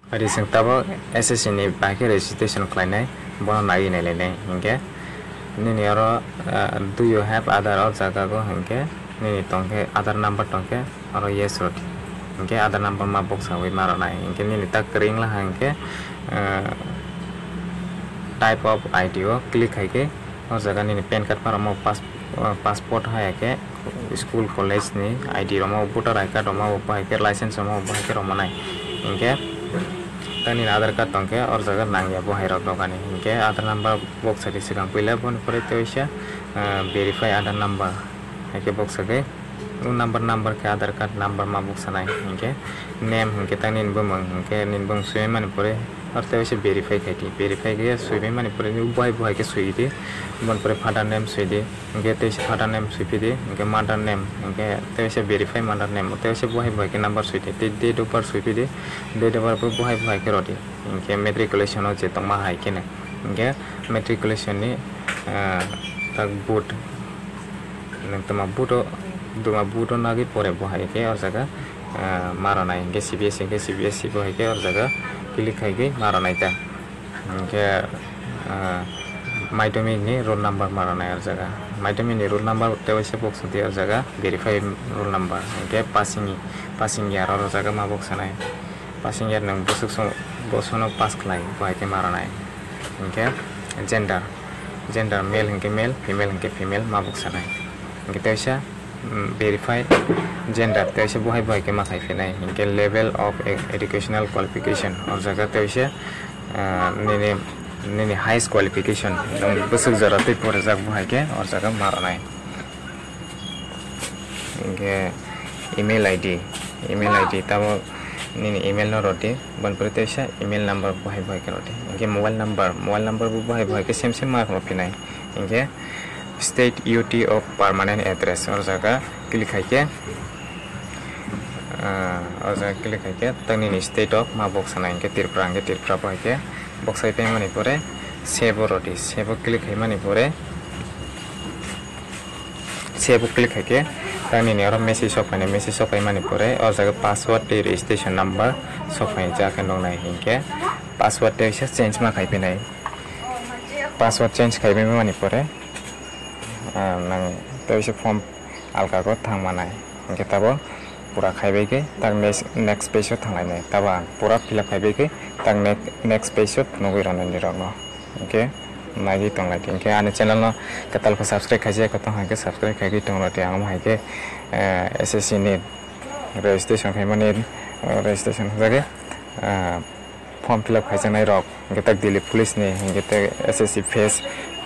Recent tabo SSC ni baki registration kleine bono nagi ne lene hinge nini aro do you have other or jaga go hinge nini tongke other number tongke aro yes roti hinge other number ma box hawi maro nai hinge nini tak ring la hinge type of ID o click haike or jaga nini pen card maro mo passport haike school college ni ID romo voter ID romo haike license romo haike romo nai hinge tani Aadhaar card तंके और जगह नांगिया बो हाइरक दगानी इनके आधार number box है सिगां पहले बन परे तो इसे वेरीफाई आधार नंबर है के बॉक्स है उन नंबर के आधार कार्ड नंबर मा बॉक्स नाइ इनके नेम इनके तनी इनबम सुई माने परे और तो इसे वेरीफाई के सुई माने परे बुहाई के सुई दे बन परे फादर नेम सुई दे इनके तो इसे फादर नेम सुई दे इनके मदर नेम इनके तो इसे वेरीफाई मदर नेम तो इसे बुहाई के नंबर सुई दे डेट ऑफ बर्थ सुई दे डेट ऑफ बर्थ बुहाई के रोटी इनके मेट्रिकुलेशन हो जे तो मा हाई के ने इनके मेट्रिकुलेशन नि तक बूट नंतमा बूटो नागी परे बुहाई के और जगह मारो नाइ इनके CBSE बुहाई के और जगह क्लिक है कि मारो नाइ ता इनके माइटोमिक नि रोल नंबर मारो नाइ और जगह माइटोमिक नि रोल नंबर ते वैसे बॉक्स होती है और जगह वेरीफाई रोल नंबर इनके पासिंग ईयर और जगह मा बॉक्स नाइ पासिंग ईयर नंग बसोनो पास खलाई बुहाई के मारो नाइ इनके जेंडर मेल इनके मेल फीमेल मा बॉक्स नाइ इनके ते वैसे वेरीफाई जेंडर ते वैसे बुहाई के मा खाई नाइ इनके लेवल ऑफ एजुकेशनल क्वालिफिकेशन और जगह ते वैसे ने हाईएस्ट क्वालिफिकेशन बसुक जराते परे जाग बुहाई के और जगह मारो नाइ इनके ईमेल आईडी तब निनी ईमेल न रोटी बन परे ते वैसे ईमेल नंबर बुहाई के रोटी इनके मोबाइल नंबर बुहाई के सेम मार्क मा फिनाइ इनके state UT of permanent address और जगह क्लिक है के तनी स्टेट ऑफ मा बॉक्स ना इनके तिरप्रा बुहाई के बॉक्स पे माने परे सेव रोटी सेव क्लिक है माने परे सेव क्लिक है के तनी और मेसेज सफाई माने परे और जगह पासवर्ड रजिस्ट्रेशन नंबर सफाई जाके नो नाइ इनके पासवर्ड ते चेंज मा खाइ पे नाइ पासवर्ड चेंज खाइ पे माने परे नंग तो इसे फॉर्म अलगा को थांग मानाय इनके तब पूरा खाइबे के तक नेक्स्ट पेज थांनाय नै तब पूरा फिलअप खाइबे के तक नेक्स्ट पेज नगै रननि रनो ओके नागी तंगलाय इनके आने चैनल न कतल को सब्सक्राइब खाइजे कत हाके सब्सक्राइब खाइगे तंगलाते आंग हाके एसएससी नि रजिस्ट्रेशन खाइमाने रजिस्ट्रेशन जागे फॉर्म फिलअप खाइजनाय रक इनके तक दिल्ली पुलिस नि इनके तक एसएससी फेस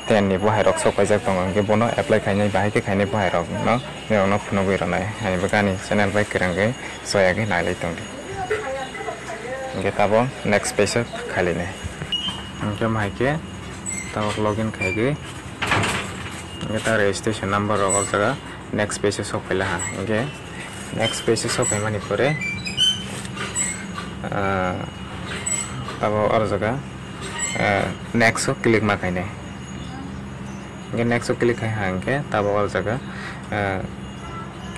10 नि बुहाई रक सफाई जाग दङ इनके बोनो एप्लाई खाइनाय बाहाय के खाइनाय बुहाई रक न नेवनो फुनगै रनाय हाय बगानि चैनल बाय करंगै सयागै नायलाय दंदि इनके तब नेक्स्ट पेज खालिने इनके माइके तब लॉगिन खाइगै इनके ता रजिस्ट्रेशन नंबर रक जगह नेक्स्ट पेज सफाइला हा इनके नेक्स्ट पेज सफाइ मानि परे तब और जगह नेक्स्ट क्लिक मा खाइने इनके नेक्स्ट क्लिक है इनके तब और जगह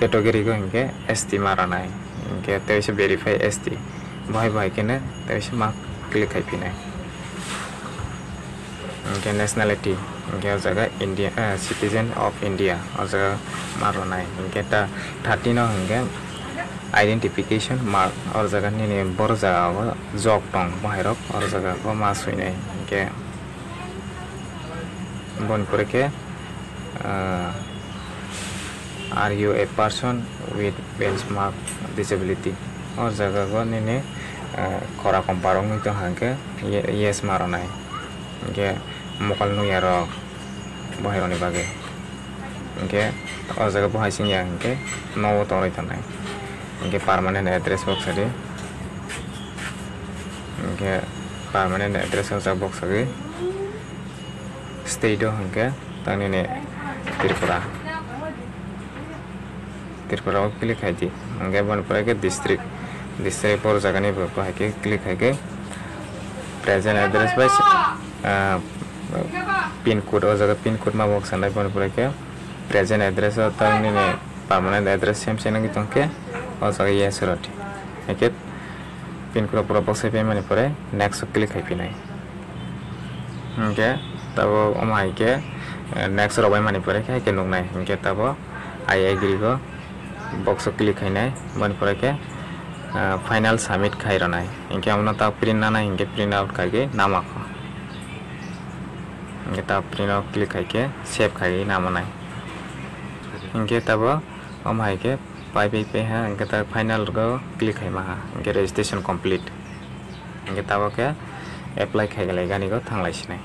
कैटेगरी को इनके एसटी मारा नाइ इनके तो वेरीफाई एसटी बुहाई के ने तो मा क्लिक है फिनाय इनके नेशनलिटी इनके जगह इंडिया सिटीजन ऑफ इंडिया और जगह मारो नाइ इनके 13 इनके आइडेंटिफिकेशन मार्क और जगह नि बर जगह जॉब दं बुहाई रक और जगह को मा सुइनाय इनके बन परे के are you a person with benchmark disability और जगह को ने खरा कंपारों तो हांके येस मारो नाइ इनके मकल नुयार बहायरनि बागे इनके और जगह बहाय सिंया इनके नौ तोरै थानाय इनके परमानेंट एड्रेस बॉक्स है इनके परमानेंट एड्रेस बॉक्स है स्टेट इनके तनी ने त्रिपुरा क्लिक है जी इनके बन पड़े के डिस्ट्रिक्ट पर जगह नहीं है के क्लिक है के present address bye pin code और जगह पिन कोड मा बॉक्स है बन पड़े के प्रेजेंट एड्रेस और तनी ने परमानेंट एड्रेस सेम से नहीं तो के और जगह ये सुरत है के pin code pura box hai mani pore next click hai pinai hingke tabo omai ke next robai mani pore ke nungnai hingke tabo I agree go box click hai nai mani pore ke final submit khai ronai hingke amno ta print nana hingke print out kai ke namako hingke ta print out click hai ke save khai namanai hingke tabo omai ke pai ha hingke ta final go click hai maha hingke registration complete hingke tabo ke apply khai galai gani go thanglai sinai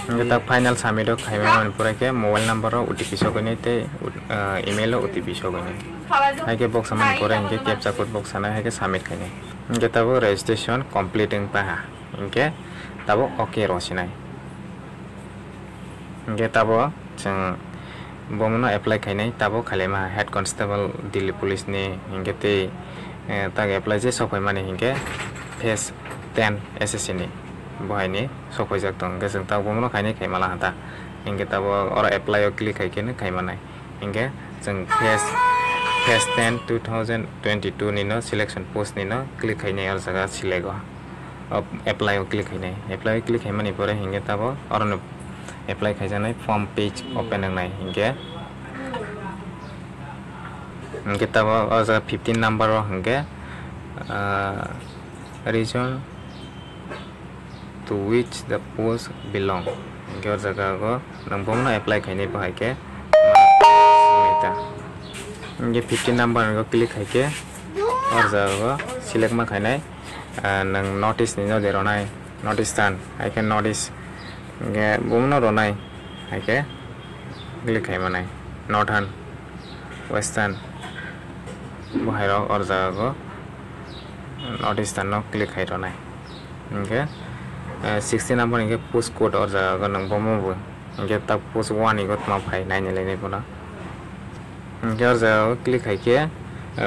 hingke ta final submit o khai mani pore ke mobile number o OTP sogoni te email o OTP sogoni haike box mani pore hingke captcha code box ana haike submit khai nai hingke tabo registration complete ing paha hingke tabo okay ro sinai hingke tabo jeng bomono apply khai nai tabo khalema head constable Delhi police ni hingke te tag apply je sokai mani hingke phase 10 SSC ni bohai ni sokai jak tong ge jeng tabo bomono khai khai mala hata hingke tabo ora apply o click khai ke khai manai hingke jeng phase 10 2022 ni no selection post ni no click khai nai or jaga select o apply o click khai nai apply o click khai mani pore hingke tabo ora no apply khai janai form page open nai hingke hingke tabo o jaga 15 number o hingke region to which the post belong hingke o jaga go nang bomono apply khai nai bahai ke meta hingke 15 number go click khai ke o jaga go select ma khai nai nang notice ni no de ronai notice tan I can notice hingke bomono ronai haike click khai manai northern western bahai ro or jaga go notice tan no click khai ronai hingke 60 number hingke post code or jaga go nang bomo bo hingke ta post 1 ni go ma phai nai ne lai bono hingke or jaga go click khai ke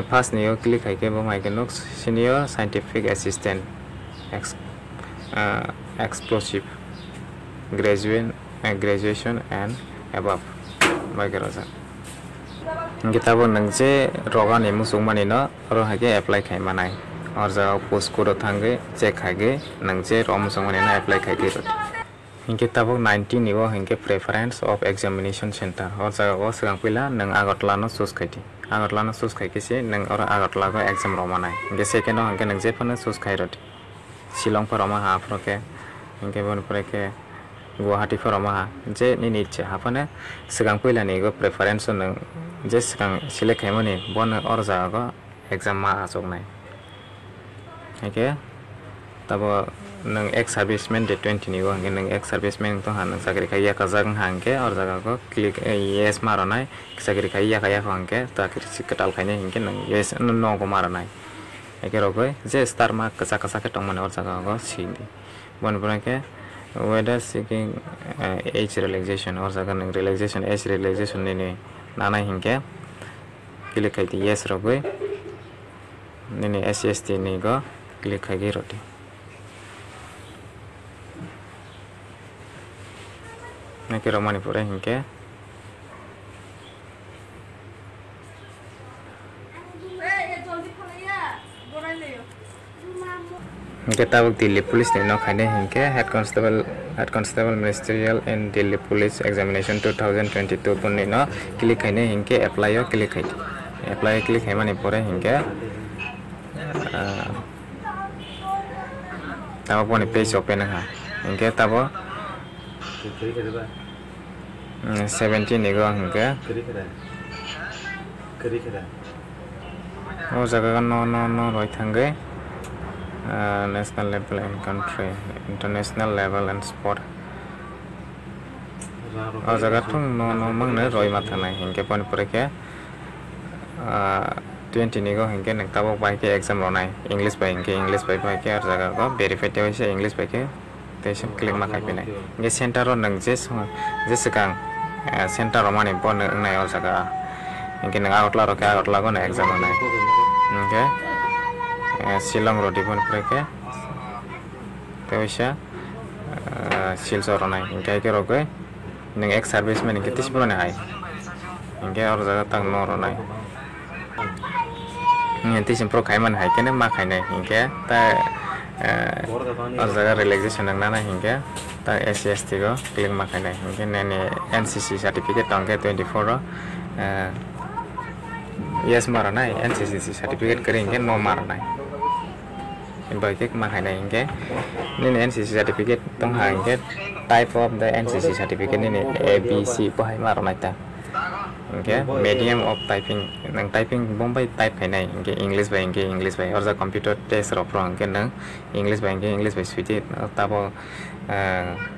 first ni go click khai ke bo mai ke no senior scientific assistant explosive graduation and above bagaraza hingke tabo nang je roga ni musung mani no ro hage apply khai manai or jaga post code thange check khage nang je ro musung mani no apply khai ke hingke tabo 19 ni go hingke preference of examination center or jaga go sigang pila nang Agartala no choose khaiti Agartala no choose khai ke se nang or Agartala go exam ro manai hingke second no hingke nang je phone choose khai roti Shillong paroma ha proke hingke bon pore ke Guwahati foroma je ni niche hapane sigang pila ni go preference nang je sigang select khai mani bon or jaga go exam ma asok nai hingke tabo nang ex serviceman de 20 ni go hingke nang ex serviceman to han sakri khai ya kajang hangke or jaga go click yes maranai sakri khai ya kaya hangke ta kri katal khai ne hingke nang yes no go maranai hingke ro go je star mark kacha kacha ke tongmane or jaga go sindi bon ke whether seeking age relaxation or jaga nang relaxation age relaxation ni nana hingke click khai ti yes ro go ni SST ni go click khai ge roti nake romani pore hingke hingke tabuk Delhi police ni no khaine hingke head constable ministerial and Delhi police examination 2022 pun ni no click khaine hingke apply o click khai apply click khai mani pore hingke tabo poni page open ha hingke tabo 17 ni go hingke o jaga no roi thange national level and country international level and sport o jaga thung no mangne roi ma thanai hingke pon pore ke 20 ni go hingke nang tabo bai ke exam ronai English bai ke ar jaga go verify te hoise English bai ke te click ma khai pinai nge center ro nang je sikang center ro mani bon nai o jaga hingke nang Agartala go na exam ronai hingke Shillong ro dipon pore ke te hoise Silchar ronai hingke ke ro go nang ex serviceman hingke tisbro ne hai hingke or jaga tang no ronai Tisim pro kaiman hai kene ma khainai hingke ta jaga relaxation nangna hingke ta SCST go click ma khainai hingke nene NCC certificate tangke 24 ro yes maranai NCC certificate kare hingke no maranai baik ma khainai hingke nene NCC certificate tong ha hingke type of the NCC certificate nene ABC bahai maranai ta okay medium of typing nang typing bombay type khainai hingke English by orja computer test ro pro hingke nang English by suite tabo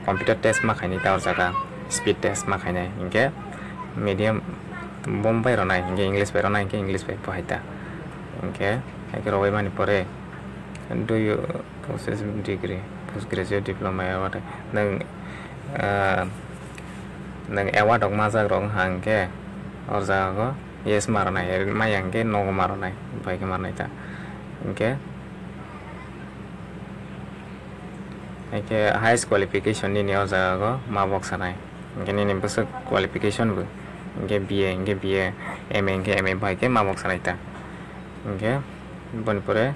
computer test ma khaini ta orja speed test ma khainai hingke medium bombay ro nai hingke English by bahai ta okay hingke roi mani pore do you possess degree postgraduate diploma what nang award ok ma jak rong hangke orja go yes maranai mayangke no maranai baik maranai ta okay highest qualification ni orja go ma box sanai okay ni besok qualification bu okay BA MA baik ma box sanai ta okay bon pore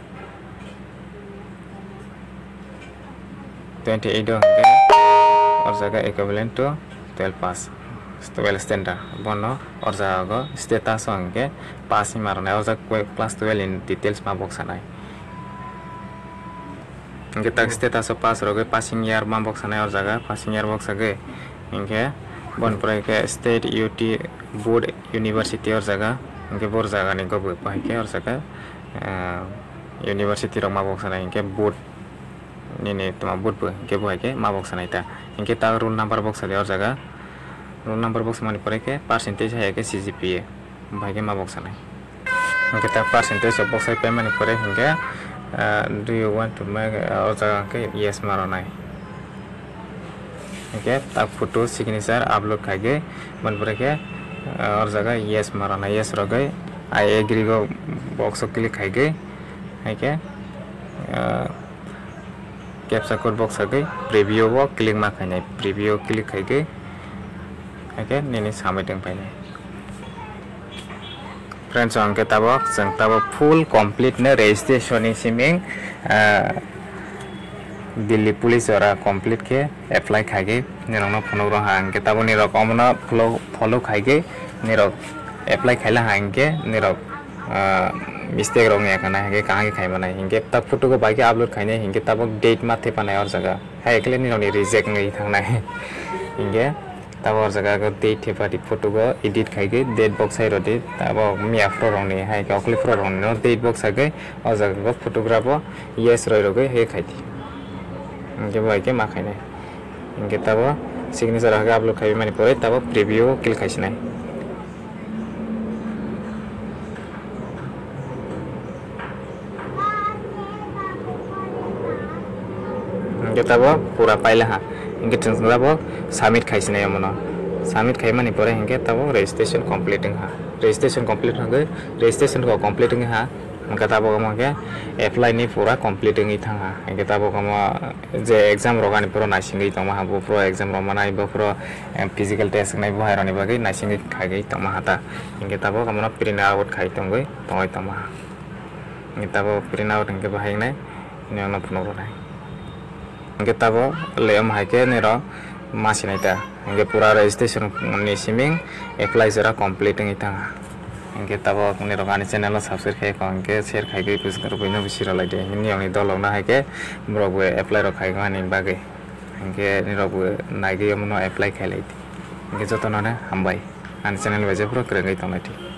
28 do orja ga equivalent to 12 pass 12 standard bono orja go status angke passing marana orja class 12 in details ma box sanai ingke tak status of pass roge passing year ma box sanai orja ga passing year box age ingke bon pore ke state UT board university orja ga ingke bor jaga ni go ba ke orja ga university ro ma box sanai ingke board nini tuma board bu ingke bo ke ma box sanai ta ingke ta roll number box ade orja ga roll number box mani pore ke percentage hai ke CGPA bhai ke ma box nai ingke ta percentage of box hai pe mani pore hingke do you want to make orja ke yes maro nai ingke ta photo signature upload kage man pore ke orja ga yes maro nai yes rogai I agree go box click kage hai ke captcha code box age preview bo click ma khainai preview click kage okay nini samai deng paine friends angke tabo full complete ne registration ni siming Delhi police ora complete ke apply khage nirong phono ro hangke tabo ni rokom na follow khage nirok apply khaila hangke nirok mistake rong ya kana hage kaha khai banai hingke ta photo ko bagi upload khaine hingke tabo date mathe panai or jaga ha ekle ni roni reject ngai thangnai hingke tabo jaga ko date pati photo ko edit khaige date box hai rodi tabo mia pro rong ni hai ko clip pro rong no date box age o jaga ko photograph yes roi roge he khaiti hingke bai ke ma khaine hingke tabo signature ha upload khai mani pore tabo preview click khaisinai tabo pura paila ha ingke tabo submit khaisina yamono submit khai mani pore ingke tabo registration completing ha registration complete hage registration ko completing ha ingke tabo ke apply ni pura completing i thang ha ingke tabo je exam rogani pro nasingi tama ha bo pro exam romanai bo pro physical test nai bo hairani bagi nasingi khage tama hata ingke tabo print out khai tongoi tongoi tama ingke tabo print out ingke bahai nai ni ono phono rai ingke tabo leom haike nero masinai ta ingke pura registration ni siming apply jara completing itang ingke tabo nero gani channel subscribe khai ko ingke share khai ge push karo boino bisira laide ni oni dolong na haike mrok apply ro khai gani bage ingke nero naige yomono apply khai laide ingke jotona na hambai ani channel beje pro krengai tonglai.